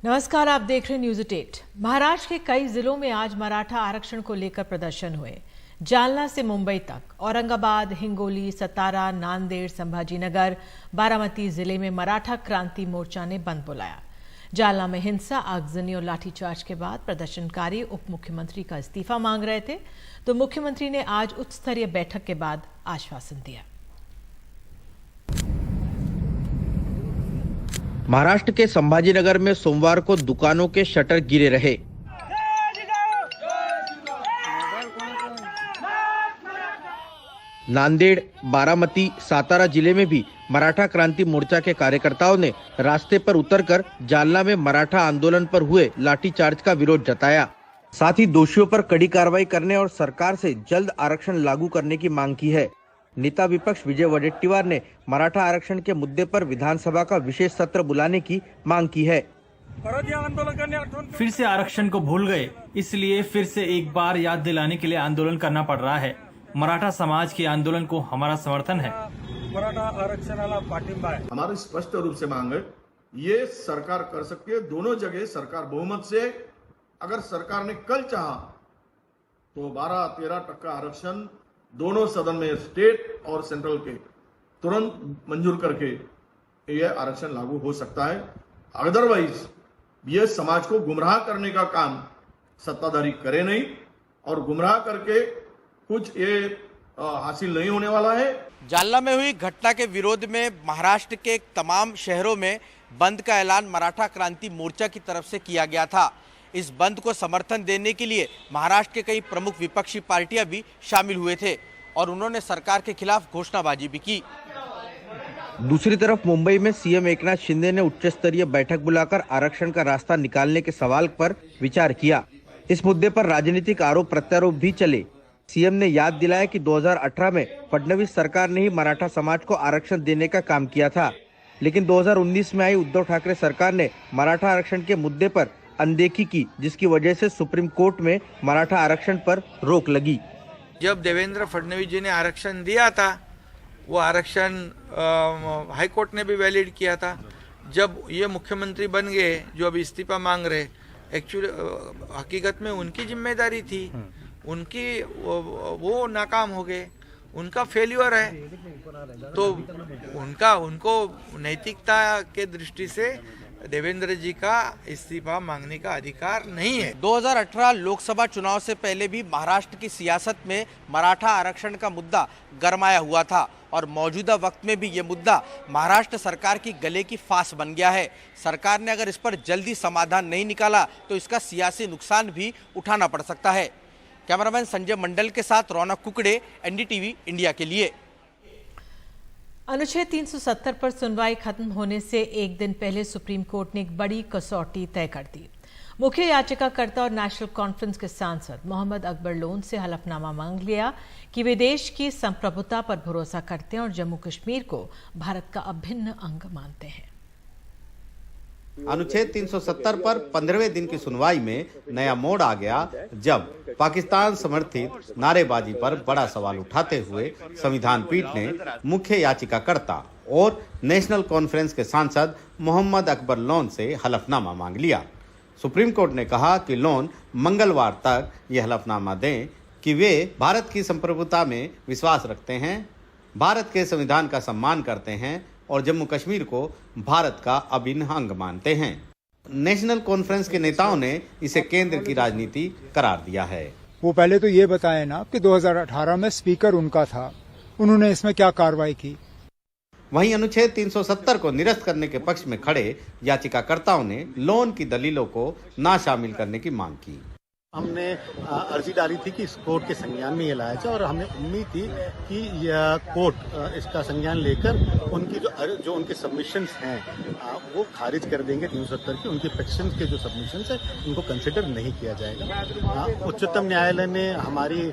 नमस्कार, आप देख रहे हैं न्यूज 8। महाराष्ट्र के कई जिलों में आज मराठा आरक्षण को लेकर प्रदर्शन हुए। जालना से मुंबई तक, औरंगाबाद, हिंगोली, सतारा, नांदेड़, संभाजीनगर, बारामती जिले में मराठा क्रांति मोर्चा ने बंद बुलाया। जालना में हिंसा, आगजनी और लाठीचार्ज के बाद प्रदर्शनकारी उप मुख्यमंत्री का इस्तीफा मांग रहे थे, तो मुख्यमंत्री ने आज उच्च स्तरीय बैठक के बाद आश्वासन दिया। महाराष्ट्र के संभाजीनगर में सोमवार को दुकानों के शटर गिरे रहे। नांदेड़, बारामती, सातारा जिले में भी मराठा क्रांति मोर्चा के कार्यकर्ताओं ने रास्ते पर उतरकर जालना में मराठा आंदोलन पर हुए लाठीचार्ज का विरोध जताया। साथ ही दोषियों पर कड़ी कार्रवाई करने और सरकार से जल्द आरक्षण लागू करने की मांग की है। नेता विपक्ष विजय वडेट्टीवार ने मराठा आरक्षण के मुद्दे पर विधानसभा का विशेष सत्र बुलाने की मांग की है। फिर से आरक्षण को भूल गए, इसलिए फिर से एक बार याद दिलाने के लिए आंदोलन करना पड़ रहा है। मराठा समाज के आंदोलन को हमारा समर्थन है। मराठा आरक्षणाला पाठिंबा है। हमारी स्पष्ट रूप से मांग है, ये सरकार कर सकती है। दोनों जगह सरकार बहुमत से, अगर सरकार ने कल चाहा तो 12-13% आरक्षण दोनों सदन में, स्टेट और सेंट्रल के, तुरंत मंजूर करके यह आरक्षण लागू हो सकता है। अदरवाइज ये समाज को गुमराह करने का काम सत्ताधारी करे नहीं, और गुमराह करके कुछ ये हासिल नहीं होने वाला है। जालना में हुई घटना के विरोध में महाराष्ट्र के तमाम शहरों में बंद का ऐलान मराठा क्रांति मोर्चा की तरफ से किया गया था। इस बंद को समर्थन देने के लिए महाराष्ट्र के कई प्रमुख विपक्षी पार्टियां भी शामिल हुए थे और उन्होंने सरकार के खिलाफ घोषणाबाजी भी की। दूसरी तरफ मुंबई में सीएम एकनाथ शिंदे ने उच्च स्तरीय बैठक बुलाकर आरक्षण का रास्ता निकालने के सवाल पर विचार किया। इस मुद्दे पर राजनीतिक आरोप प्रत्यारोप भी चले। सीएम ने याद दिलाया कि 2018 में फडणवीस सरकार ने ही मराठा समाज को आरक्षण देने का काम किया था, लेकिन 2019 में आई उद्धव ठाकरे सरकार ने मराठा आरक्षण के मुद्दे पर अनदेखी की, जिसकी वजह से सुप्रीम कोर्ट में मराठा आरक्षण पर रोक लगी। जब देवेंद्र फडणवीस जी ने आरक्षण दिया था, वो आरक्षण हाई कोर्ट ने भी वैलिड किया था। जब ये मुख्यमंत्री बन गए जो अब इस्तीफा मांग रहे, एक्चुअली हकीकत में उनकी जिम्मेदारी थी, उनकी वो नाकाम हो गए, उनका फेल्यूर है, तो उनको नैतिकता के दृष्टि से देवेंद्र जी का इस्तीफा मांगने का अधिकार नहीं है। 2018 लोकसभा चुनाव से पहले भी महाराष्ट्र की सियासत में मराठा आरक्षण का मुद्दा गरमाया हुआ था और मौजूदा वक्त में भी ये मुद्दा महाराष्ट्र सरकार की गले की फांस बन गया है। सरकार ने अगर इस पर जल्दी समाधान नहीं निकाला तो इसका सियासी नुकसान भी उठाना पड़ सकता है। कैमरामैन संजय मंडल के साथ रौनक कुकड़े, एनडीटीवी इंडिया के लिए। अनुच्छेद 370 पर सुनवाई खत्म होने से एक दिन पहले सुप्रीम कोर्ट ने एक बड़ी कसौटी तय कर दी। मुख्य याचिकाकर्ता और नेशनल कॉन्फ्रेंस के सांसद मोहम्मद अकबर लोन से हलफनामा मांग लिया कि वे देश की संप्रभुता पर भरोसा करते हैं और जम्मू कश्मीर को भारत का अभिन्न अंग मानते हैं। अनुच्छेद 370 पर 15वें दिन की सुनवाई में नया मोड़ आ गया, जब पाकिस्तान समर्थित नारेबाजी पर बड़ा सवाल उठाते हुए संविधान पीठ ने मुख्य याचिकाकर्ता और नेशनल कॉन्फ्रेंस के सांसद मोहम्मद अकबर लोन से हलफनामा मांग लिया। सुप्रीम कोर्ट ने कहा कि लोन मंगलवार तक ये हलफनामा दें कि वे भारत की संप्रभुता में विश्वास रखते हैं, भारत के संविधान का सम्मान करते हैं और जम्मू कश्मीर को भारत का अभिन्न अंग मानते हैं। नेशनल कॉन्फ्रेंस के नेताओं ने इसे केंद्र की राजनीति करार दिया है। वो पहले तो ये बताए ना कि 2018 में स्पीकर उनका था, उन्होंने इसमें क्या कार्रवाई की। वहीं अनुच्छेद 370 को निरस्त करने के पक्ष में खड़े याचिकाकर्ताओं ने लोन की दलीलों को ना शामिल करने की मांग की। हमने अर्जी डाली थी कि इस कोर्ट के संज्ञान में ये लाया जाए और हमें उम्मीद थी कि यह कोर्ट इसका संज्ञान लेकर उनकी जो उनके सबमिशंस हैं वो खारिज कर देंगे। 370 की उनकी पेटिशन के जो सबमिशंस हैं उनको कंसिडर नहीं किया जाएगा। उच्चतम न्यायालय ने हमारी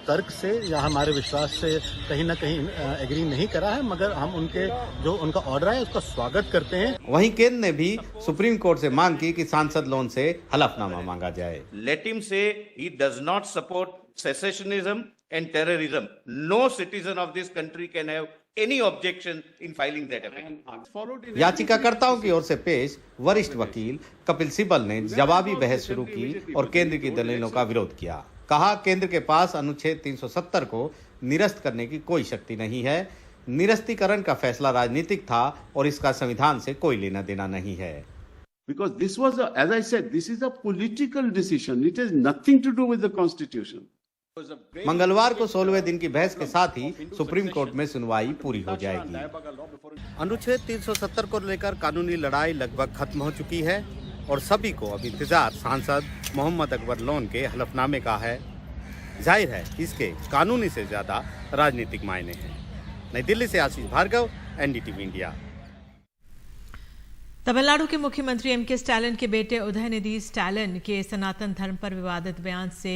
तर्क से या हमारे विश्वास से कहीं ना कहीं एग्री नहीं करा है, मगर हम उनका ऑर्डर है उसका स्वागत करते हैं। वहीं केंद्र ने भी सुप्रीम कोर्ट से मांग की कि सांसद लोन से हलफनामा मांगा जाए। Let him say he does not support secessionism and terrorism. No citizen of this country can have any objection in filing that appeal. याचिकाकर्ताओं की ओर से पेश वरिष्ठ वकील कपिल सिब्बल ने जवाबी बहस शुरू की और केंद्र की दलीलों का विरोध किया। कहा, केंद्र के पास अनुच्छेद 370 को निरस्त करने की कोई शक्ति नहीं है। निरस्तीकरण का फैसला राजनीतिक था और इसका संविधान से कोई लेना देना नहीं है। Because this was, as I said, this is a political decision. It has nothing to do with the Constitution. मंगलवार को 16वें दिन की बहस के साथ ही सुप्रीम कोर्ट में सुनवाई पूरी हो जाएगी। अनुच्छेद 370 को लेकर कानूनी लड़ाई लगभग खत्म हो चुकी है और सभी को अब इंतजार सांसद मोहम्मद अकबर लोन के हलफनामे का है। जाहिर है इसके कानूनी से ज्यादा राजनीतिक मायने हैं। नई दिल्ली से आशीष भार्गव, एनडीटीवी इंडिया। तमिलनाडु के मुख्यमंत्री एम के स्टालिन के बेटे उदयनिधि स्टालिन के सनातन धर्म पर विवादित बयान से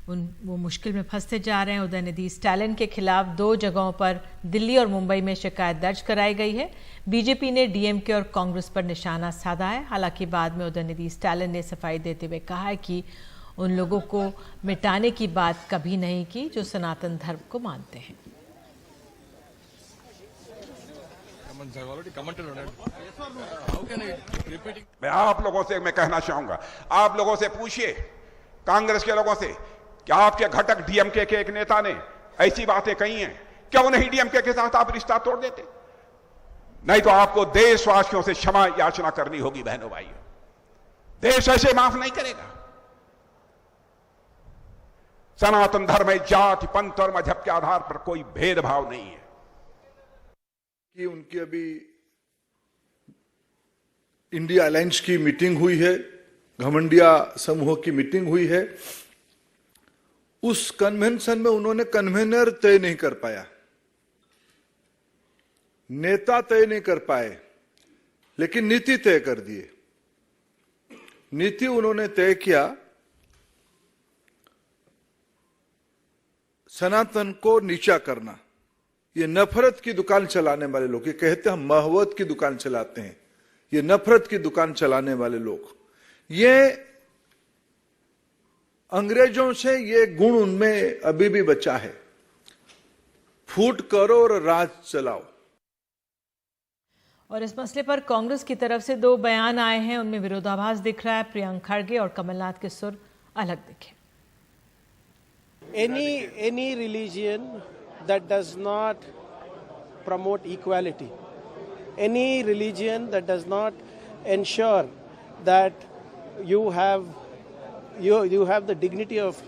वो मुश्किल में फंसते जा रहे हैं। उदयनिधि स्टालिन के खिलाफ 2 जगहों पर दिल्ली और मुंबई में शिकायत दर्ज कराई गई है। बीजेपी ने डीएमके और कांग्रेस पर निशाना साधा है। हालांकि बाद में उदयनिधि स्टालिन ने सफाई देते हुए कहा है कि उन लोगों को मिटाने की बात कभी नहीं की जो सनातन धर्म को मानते हैं। मैं आप लोगों से कहना चाहूंगा, आप लोगों से पूछिए, कांग्रेस के लोगों से, क्या आपके घटक डीएमके के एक नेता ने ऐसी बातें कही हैं? क्यों नहीं डीएमके के साथ आप रिश्ता तोड़ देते? नहीं तो आपको देशवासियों से क्षमा याचना करनी होगी बहनों भाइयों। देश ऐसे माफ नहीं करेगा। सनातन धर्म में जाति, पंथ और मजहब के आधार पर कोई भेदभाव नहीं है। कि उनकी अभी इंडिया अलायंस की मीटिंग हुई है, घमंडिया समूह की मीटिंग हुई है। उस कन्वेंशन में उन्होंने कन्वेनर तय नहीं कर पाया, नेता तय नहीं कर पाए, लेकिन नीति तय कर दिए। नीति उन्होंने तय किया, सनातन को नीचा करना। ये नफरत की दुकान चलाने वाले लोग, ये कहते हैं हम महवत की दुकान चलाते हैं, ये नफरत की दुकान चलाने वाले लोग, ये अंग्रेजों से ये गुण उनमें अभी भी बचा है। फूट करो और राज चलाओ। और इस मसले पर कांग्रेस की तरफ से 2 बयान आए हैं, उनमें विरोधाभास दिख रहा है। प्रियंक खड़गे और कमलनाथ के सुर अलग दिखे। Any religion that does not promote equality, any religion that does not ensure that you have the dignity of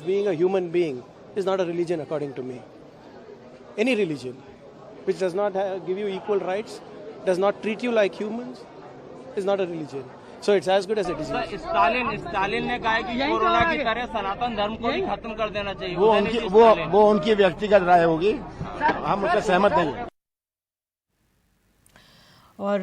being a human being is not a religion according to me. Any religion which does not give you equal rights, does not treat you like humans, is not a religion. So it's as good as it is. Stalin ने कहा कि corona की तरह सनातन धर्म को भी खत्म कर देना चाहिए। वो उनकी व्यक्तिगत राय होगी, हम उससे सहमत नहीं हैं। और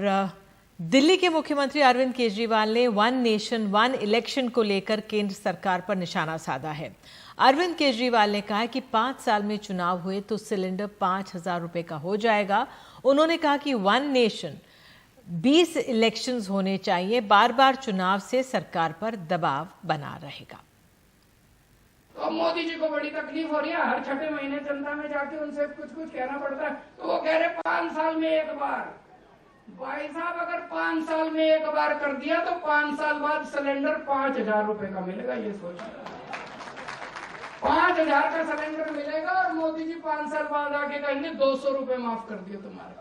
दिल्ली के मुख्यमंत्री अरविंद केजरीवाल ने 1 नेशन 1 इलेक्शन को लेकर केंद्र सरकार पर निशाना साधा है। अरविंद केजरीवाल ने कहा कि 5 साल में चुनाव हुए तो सिलेंडर 5,000 रुपए का हो जाएगा। उन्होंने कहा कि 1 नेशन 20 इलेक्शंस होने चाहिए। बार बार चुनाव से सरकार पर दबाव बना रहेगा। तो मोदी जी को बड़ी तकलीफ हो रही है, हर छठे महीने जनता में जाके उनसे कुछ कहना पड़ता है, तो वो कह रहे 5 साल में एक बार। भाई साहब, अगर 5 साल में एक बार कर दिया तो 5 साल बाद सिलेंडर 5,000 रुपए का मिलेगा। ये सोचिए, 5,000 का सिलेंडर मिलेगा और मोदी जी 5 साल बाद आके कहेंगे 200 रुपए माफ कर दिए तुम्हारे।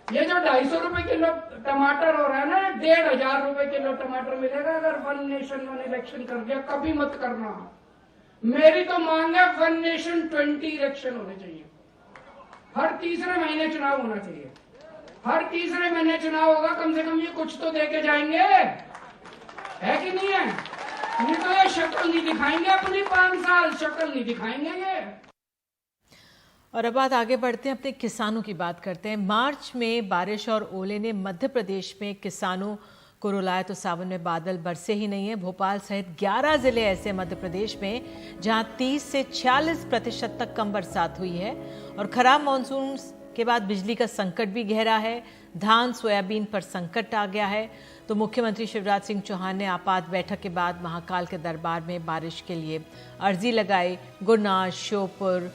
ये जो 250 रुपए किलो टमाटर हो रहा है ना, 1,500 रुपए किलो टमाटर मिलेगा अगर 1 नेशन 1 इलेक्शन कर दिया। कभी मत करना। मेरी तो मांग है 1 नेशन 20 इलेक्शन होने चाहिए। हर तीसरे महीने चुनाव होना चाहिए। हर तीसरे महीने चुनाव होगा, कम से कम ये कुछ तो देके जाएंगे, है कि नहीं है? नहीं तो ये शक्ल नहीं दिखाएंगे अपनी, 5 साल शक्ल नहीं दिखाएंगे ये। और अब बात आगे बढ़ते हैं, अपने किसानों की बात करते हैं। मार्च में बारिश और ओले ने मध्य प्रदेश में किसानों को रुलाया तो सावन में बादल बरसे ही नहीं है। भोपाल सहित 11 जिले ऐसे मध्य प्रदेश में जहां 30 से 46% तक कम बरसात हुई है। और खराब मानसून के बाद बिजली का संकट भी गहरा है। धान सोयाबीन पर संकट आ गया है। तो मुख्यमंत्री शिवराज सिंह चौहान ने आपात बैठक के बाद महाकाल के दरबार में बारिश के लिए अर्जी लगाई। गुना, श्योपुर,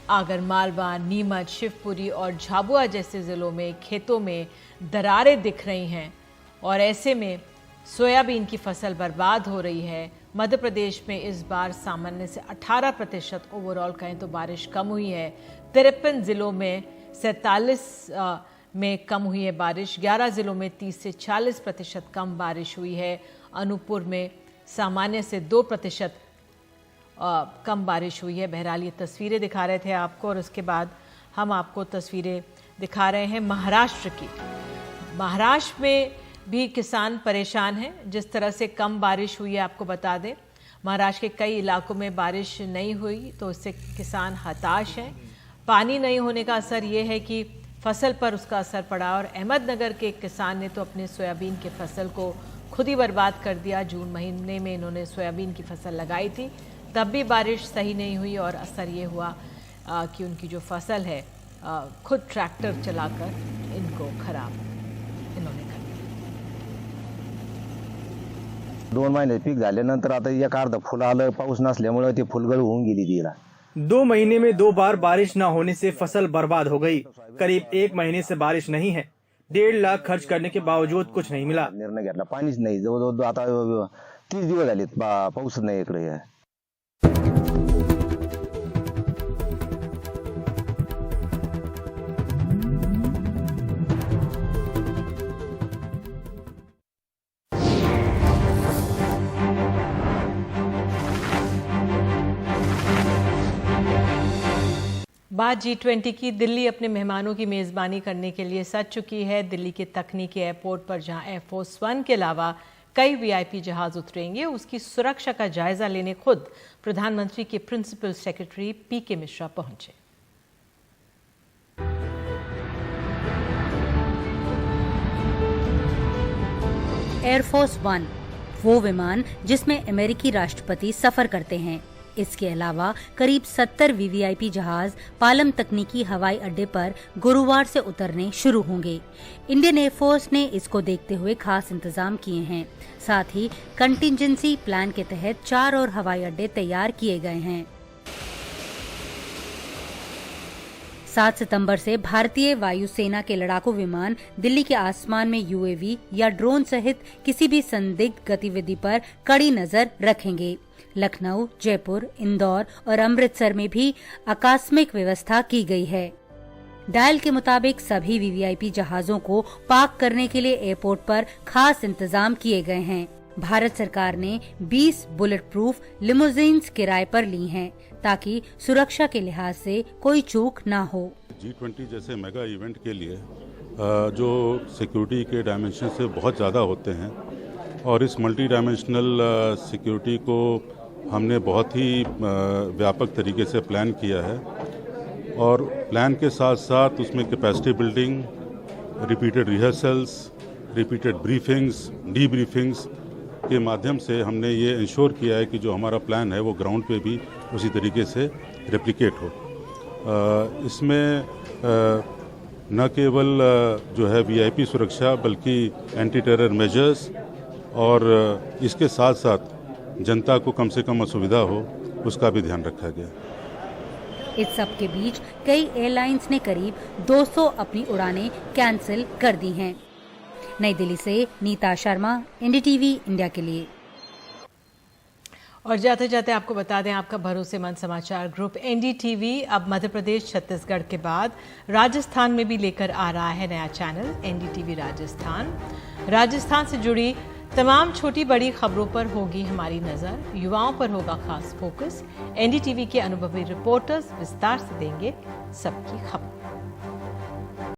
आगरमालवा, नीमच, शिवपुरी और झाबुआ जैसे जिलों में खेतों में दरारें दिख रही हैं और ऐसे में सोयाबीन की फसल बर्बाद हो रही है। मध्य प्रदेश में इस बार सामान्य से 18% ओवरऑल कहें तो बारिश कम हुई है। 53 जिलों में 47 में कम हुई है बारिश। 11 जिलों में 30 से 40% कम बारिश हुई है। अनूपपुर में सामान्य से 2% कम बारिश हुई है। बहरहाल ये तस्वीरें दिखा रहे थे आपको और उसके बाद हम आपको तस्वीरें दिखा रहे हैं महाराष्ट्र की। महाराष्ट्र में भी किसान परेशान हैं। जिस तरह से कम बारिश हुई है, आपको बता दें महाराष्ट्र के कई इलाकों में बारिश नहीं हुई तो इससे किसान हताश हैं। पानी नहीं होने का असर ये है कि फसल पर उसका असर पड़ा और अहमदनगर के एक किसान ने तो अपने सोयाबीन की फसल को खुद ही बर्बाद कर दिया। जून महीने में इन्होंने सोयाबीन की फसल लगाई थी, तब भी बारिश सही नहीं हुई और असर ये हुआ कि उनकी जो फसल है खुद ट्रैक्टर चलाकर इनको खराब इन्होंने कर दिया। 2 महिने पीक झाल्यानंतर आता एक अर्ध फुल आलं, पाऊस नसल्यामुळे ते फुलगळ होऊन गेली तिला। 2 महीने में 2 बार बारिश न होने से फसल बर्बाद हो गई। करीब 1 महीने से बारिश नहीं है। 1.5 लाख खर्च करने के बावजूद कुछ नहीं मिला। निर्णय घेतला, पाणीच नाही। जवळजवळ आता 30 दिवस झालेत पाऊस नाही इकडे। बात G20 की। दिल्ली अपने मेहमानों की मेज़बानी करने के लिए सज चुकी है। दिल्ली के तकनीकी एयरपोर्ट पर जहां एयरफोर्स 1 के अलावा कई VIP जहाज उतरेंगे, उसकी सुरक्षा का जायजा लेने खुद प्रधानमंत्री के प्रिंसिपल सेक्रेटरी PK मिश्रा पहुंचे। एयरफोर्स 1 वो विमान जिसमें अमेरिकी राष्ट्रपति सफर करते हैं। इसके अलावा करीब 70 VVIP जहाज पालम तकनीकी हवाई अड्डे पर गुरुवार से उतरने शुरू होंगे। इंडियन एयरफोर्स ने इसको देखते हुए खास इंतजाम किए हैं। साथ ही कंटिजेंसी प्लान के तहत 4 और हवाई अड्डे तैयार किए गए हैं। 7 सितंबर से भारतीय वायुसेना के लड़ाकू विमान दिल्ली के आसमान में UAV या ड्रोन सहित किसी भी संदिग्ध गतिविधि पर कड़ी नजर रखेंगे। लखनऊ, जयपुर, इंदौर और अमृतसर में भी आकस्मिक व्यवस्था की गई है। डायल के मुताबिक सभी VVIP जहाजों को पार्क करने के लिए एयरपोर्ट पर खास इंतजाम किए गए हैं। भारत सरकार ने 20 बुलेट प्रूफ लिमोजिन्स किराए पर ली हैं ताकि सुरक्षा के लिहाज से कोई चूक ना हो। G20 जैसे मेगा इवेंट के लिए जो सिक्योरिटी के डायमेंशन से बहुत ज़्यादा होते हैं और इस मल्टी डायमेंशनल सिक्योरिटी को हमने बहुत ही व्यापक तरीके से प्लान किया है और प्लान के साथ साथ उसमें capacity building, repeated rehearsals, repeated briefings, debriefings के माध्यम से हमने ये इंश्योर किया है कि जो हमारा प्लान है वो ग्राउंड पे भी उसी तरीके से रेप्लिकेट हो। इसमें न केवल जो है VIP सुरक्षा बल्कि एंटी टेरर मेजर्स और इसके साथ साथ जनता को कम से कम असुविधा हो उसका भी ध्यान रखा गया। इस सब के बीच कई एयरलाइंस ने करीब 200 अपनी उड़ानें कैंसिल कर दी हैं। नई दिल्ली से नीता शर्मा, NDTV इंडिया के लिए। और जाते जाते आपको बता दें, आपका भरोसेमंद समाचार ग्रुप NDTV अब मध्य प्रदेश, छत्तीसगढ़ के बाद राजस्थान में भी लेकर आ रहा है नया चैनल NDTV राजस्थान। राजस्थान से जुड़ी तमाम छोटी बड़ी खबरों पर होगी हमारी नज़र। युवाओं पर होगा खास फोकस। NDTV के अनुभवी रिपोर्टर्स विस्तार से देंगे सबकी खबर।